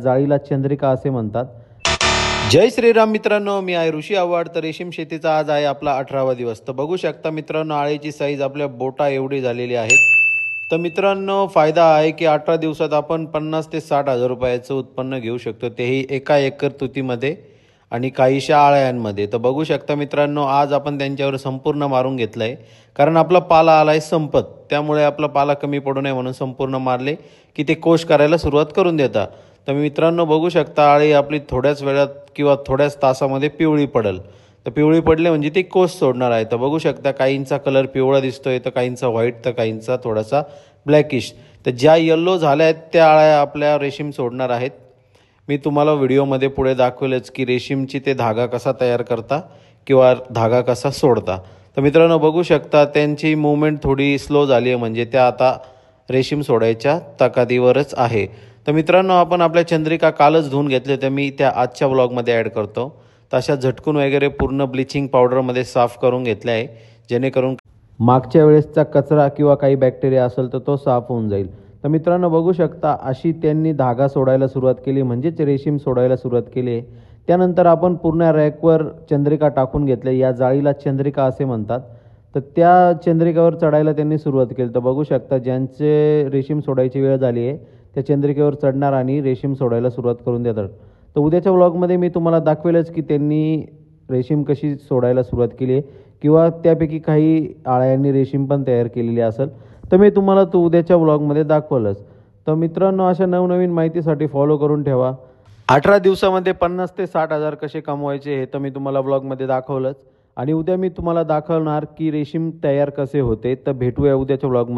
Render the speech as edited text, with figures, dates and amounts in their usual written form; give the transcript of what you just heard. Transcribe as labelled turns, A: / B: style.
A: जाळीला चंद्रिका असे म्हणतात। जय श्रीराम मित्रांनो, मी आहे ऋषी आव्हाड। तर रेशीम शेतीचा आज आहे आपला 18वा दिवस। तर बघू शकता मित्रांनो, आळीची साईज आपल्या बोटा एवढी झालेली आहे। तर मित्रांनो, फायदा आहे की 18 दिवसात आपण 50 ते 60 हजार रुपयाचं उत्पन्न घेऊ शकतो, तेही एका एकर तुतीमध्ये आणि काहीशा आळ्यांमध्ये। तर बघू शकता मित्रांनो, आज आपण त्यांच्यावर संपूर्ण मारून घेतलं आहे, कारण आपला पाला आला आहे संपत। त्यामुळे आपला पाला कमी पडू नये म्हणून संपूर्ण मारले की ते कोश करायला सुरुवात करून देतात। तर मित्रांनो, बघू शकता आळी आपली थोड्याच वेळात किंवा थोड्याच तासामध्ये पिवळी पडेल। तर पिवळी पडले म्हणजे ती कोश सोडणार आहे। तर बघू शकता काहींचा कलर पिवळा दिसतोय, तर काहींचा व्हाईट, तर काहींचा थोडासा ब्लॅकिश। तर ज्या येल्लो झाल्या आहेत त्या आळ्या आपल्या रेशीम सोडणार आहेत। मी तुम्हाला व्हिडिओमध्ये पुढे दाखवेलच की रेशीमची ते धागा कसा तयार करता किंवा धागा कसा सोडता। तर मित्रांनो, बघू शकता त्यांची मूवमेंट थोडी स्लो झाली आहे, म्हणजे त्या आता रेशीम सोडायच्या ताकदीवरच आहे। तर मित्रांनो, आपण आपल्या चंद्रिका कालच धुवून घेतले, तर मी त्या आजच्या व्लॉगमध्ये ॲड करतो। तशा झटकून वगैरे पूर्ण ब्लिचिंग पावडरमध्ये साफ करून घेतले आहे, जेणेकरून मागच्या वेळेसचा कचरा किंवा काही बॅक्टेरिया असेल तर तो साफ होऊन जाईल। तर मित्रांनो, बघू शकता अशी त्यांनी धागा सोडायला सुरुवात केली, म्हणजेच रेशीम सोडायला सुरुवात केली। त्यानंतर आपण पूर्ण रॅकवर चंद्रिका टाकून घेतले। या जाळीला चंद्रिका असे म्हणतात। तर त्या चंद्रिकेवर चढायला त्यांनी सुरुवात केली। तर बघू शकता ज्यांचे रेशीम सोडायची वेळ झाली आहे त्या चंद्रिकेवर चढणार आणि रेशीम सोडायला सुरुवात करून देतात। तर उद्याच्या व्लॉगमध्ये मी तुम्हाला दाखवेलच की त्यांनी रेशीम कशी सोडायला सुरुवात केली आहे, किंवा त्यापैकी काही आळ्यांनी रेशीम पण तयार केलेली असेल, तर मी तुम्हाला तो उद्याच्या व्लॉगमध्ये दाखवलंच। तर मित्रांनो, अशा नवनवीन माहितीसाठी फॉलो करून ठेवा। 18 दिवसामध्ये 50 ते 60 हजार कसे कमवायचे हे तर मी तुम्हाला व्लॉगमध्ये दाखवलंच, आणि उद्या मी तुम्हाला दाखवणार की रेशीम तयार कसे होते। तर भेटूया उद्याच्या व्लॉगमध्ये।